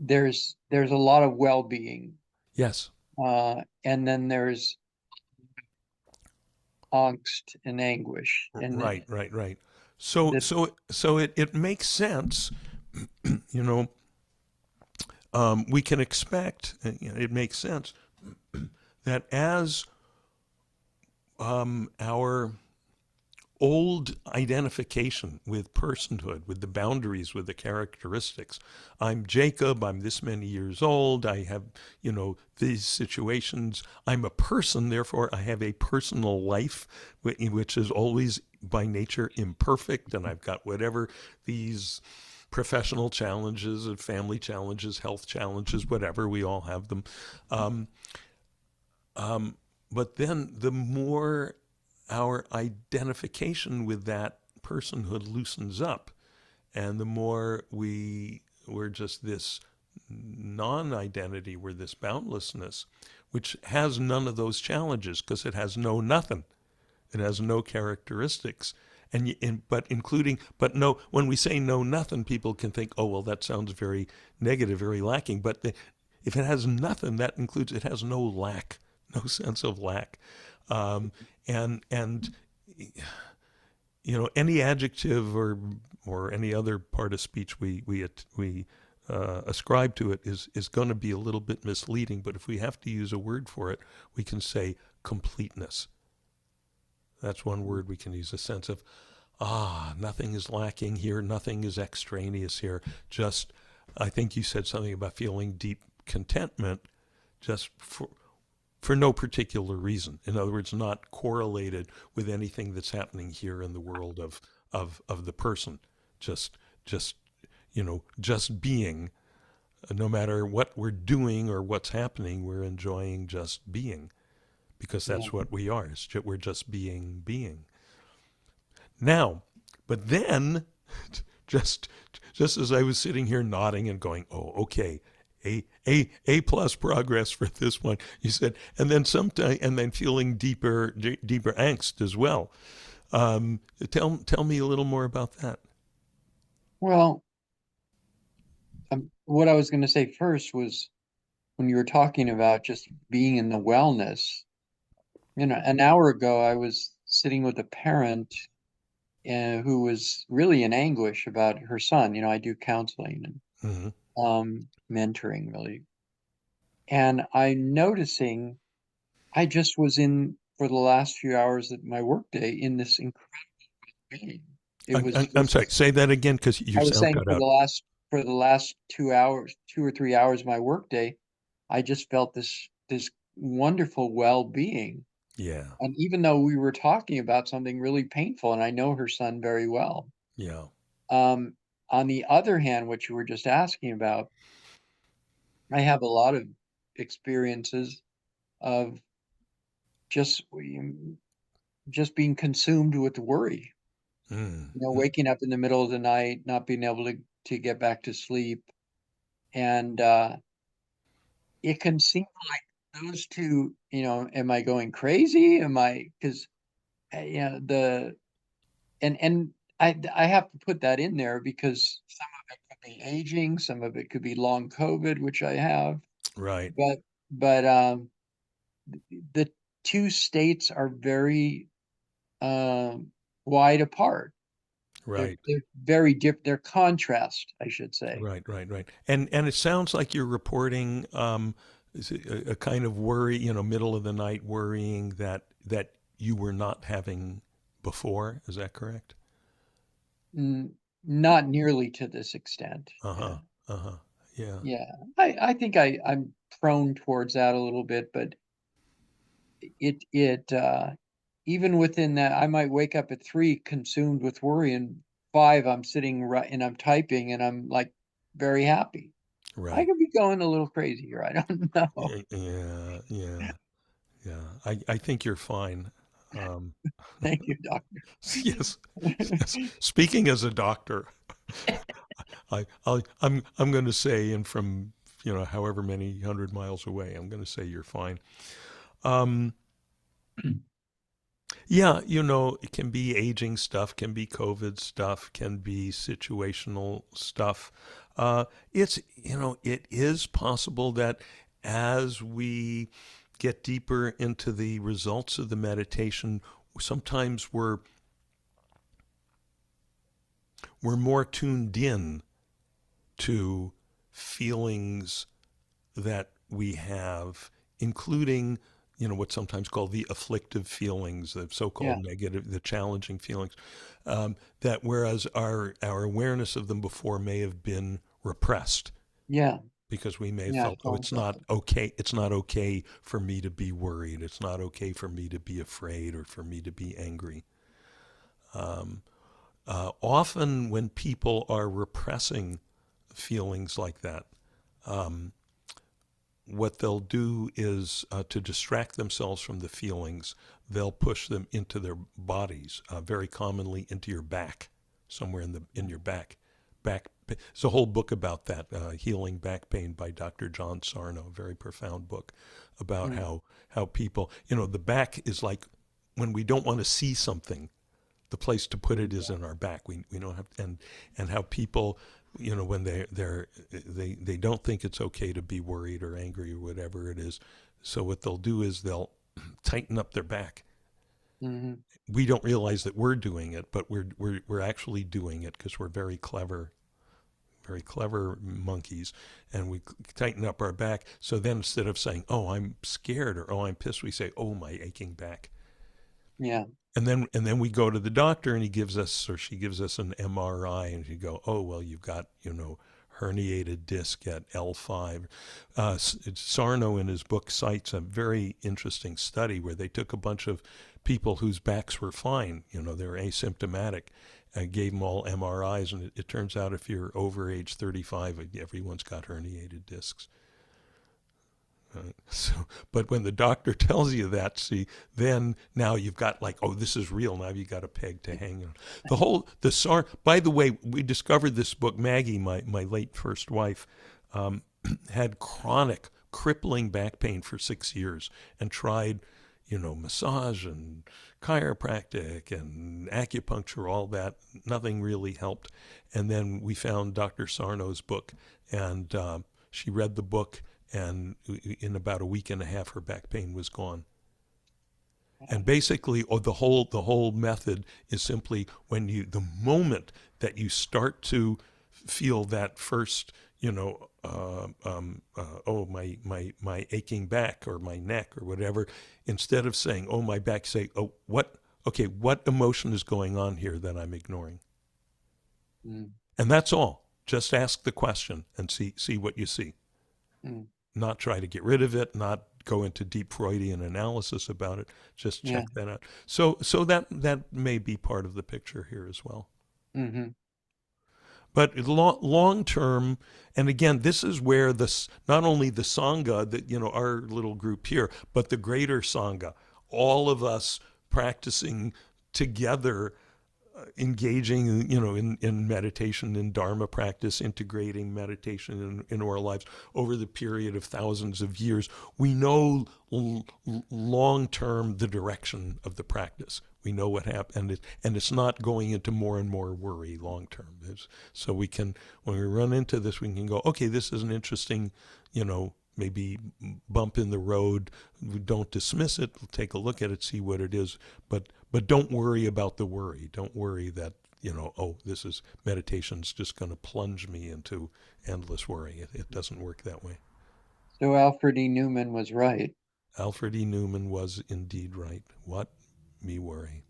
there's a lot of well-being, Yes. and then there's angst and anguish, and Right, right, right. that So it makes sense, you know. We can expect, it makes sense that as our old identification with personhood, with the boundaries, with the characteristics. I'm Jacob, I'm this many years old, I have, these situations. I'm a person, therefore I have a personal life, which is always by nature imperfect, and I've got whatever these professional challenges and family challenges, health challenges, whatever, we all have them. Um, but then the more our identification with that personhood loosens up, and the more we're just this non-identity, we're this boundlessness, which has none of those challenges because it has no nothing, it has no characteristics. But no, when we say no nothing, people can think, oh well, that sounds very negative, very lacking. But if it has nothing, that includes, it has no lack, no sense of lack. um, and any adjective or any other part of speech we ascribe to it is going to be a little bit misleading. But if we have to use a word for it, we can say completeness. That's one word we can use. A sense of, nothing is lacking here, nothing is extraneous here. Just, I think you said something about feeling deep contentment, just for no particular reason. In other words, not correlated with anything that's happening here in the world of the person. Just just being. No matter what we're doing or what's happening, we're enjoying just being, because yeah, that's what we are. We're just being. Now, but then, just just as I was sitting here nodding and going, "Oh, okay, A plus progress for this one," you said, and then sometime, and then feeling deeper angst as well. Tell me a little more about that. well, what I was going to say first was when you were talking about just being in the wellness. An hour ago, I was sitting with a parent who was really in anguish about her son. I do counseling and Mm-hmm. mentoring, really. And I'm noticing I just was in for the last few hours of my workday in this incredible pain. It was I'm sorry. just, Say that again because your I was sound saying cut for out. the last 2 hours, 2 or 3 hours of my workday, I just felt this wonderful well-being. Yeah. And even though we were talking about something really painful, and I know her son very well, Yeah. um, on the other hand, what you were just asking about, I have a lot of experiences of just just being consumed with worry. Mm. Waking up in the middle of the night, not being able to get back to sleep, and it can seem like those two. Am I going crazy? Am I because the and I have to put that in there because some of it could be aging, some of it could be long COVID, which I have, Right. but the two states are very wide apart. They're Right. they're very different. They're contrast, I should say. Right. Right. Right. And it sounds like you're reporting, is it a kind of worry, middle of the night worrying that you were not having before. Is that correct? Not nearly to this extent. Uh Yeah, huh. Uh huh. Yeah. yeah. I think I'm prone towards that a little bit, but it even within that, I might wake up at 3 consumed with worry, and 5 I'm sitting right and I'm typing and I'm like very happy. I Right. could be going a little crazy here. I don't know. Yeah. Yeah. Yeah. I think you're fine. Um, Thank you, doctor. yes. Yes. Speaking as a doctor, I'm going to say, and from however many hundred miles away, I'm going to say you're fine. Um, Yeah, it can be aging stuff, can be COVID stuff, can be situational stuff. It is possible that as we get deeper into the results of the meditation, sometimes we're more tuned in to feelings that we have, including, what's sometimes called the afflictive feelings, the so-called Yeah, negative, the challenging feelings, that whereas our awareness of them before may have been repressed yeah, because we may have yeah, felt, oh, so interesting. it's not okay for me to be worried, it's not okay for me to be afraid or for me to be angry. Often when people are repressing feelings like that, what they'll do is to distract themselves from the feelings, they'll push them into their bodies, very commonly into your back, somewhere in your back. There's a whole book about that, Healing Back Pain by Dr. John Sarno, a very profound book about Mm, how people, the back is like when we don't want to see something, the place to put it is yeah, in our back. We don't have, and how people, when they don't think it's okay to be worried or angry or whatever it is. So what they'll do is they'll tighten up their back. hmm, We don't realize that we're doing it, but we're actually doing it because we're very clever monkeys, and we tighten up our back. So then instead of saying, "Oh, I'm scared" or "Oh, I'm pissed," we say, "Oh, my aching back." yeah, And then we go to the doctor and he gives us or she gives us an MRI and you go, oh well, you've got herniated disc at L5. Sarno in his book cites a very interesting study where they took a bunch of people whose backs were fine, they were asymptomatic, and gave them all MRIs, and it turns out if you're over age 35, everyone's got herniated discs. So, but when the doctor tells you that, see, then now you've got like, oh, this is real. Now you got a peg to hang on. By the way, we discovered this book. Maggie, my late first wife, had chronic, crippling back pain for 6 years and tried, massage and chiropractic and acupuncture, all that. Nothing really helped. And then we found Dr. Sarno's book, and she read the book, and in about a week and a half, her back pain was gone. And basically, the whole method is simply the moment that you start to feel that first, oh, my aching back or my neck or whatever, instead of saying, oh, my back, say, oh, what emotion is going on here that I'm ignoring? mm, And that's all. Just ask the question and see what you see. mm, Not try to get rid of it, not go into deep Freudian analysis about it. Just yeah, check that out. So that may be part of the picture here as well. hmm, But long term, and again, this is where this not only the sangha that our little group here, but the greater sangha, all of us practicing together, engaging in meditation, in dharma practice, integrating meditation in our lives over the period of thousands of years, we know long term the direction of the practice. We know what happened, and it's not going into more and more worry long term. So we can, when we run into this, we can go, okay, this is an interesting, maybe bump in the road. We don't dismiss it. We'll take a look at it, see what it is, but don't worry about the worry. Don't worry that oh, this is meditation's just going to plunge me into endless worry. It doesn't work that way. so Alfred E. Newman was right. Alfred E. Newman was indeed right. What me worry?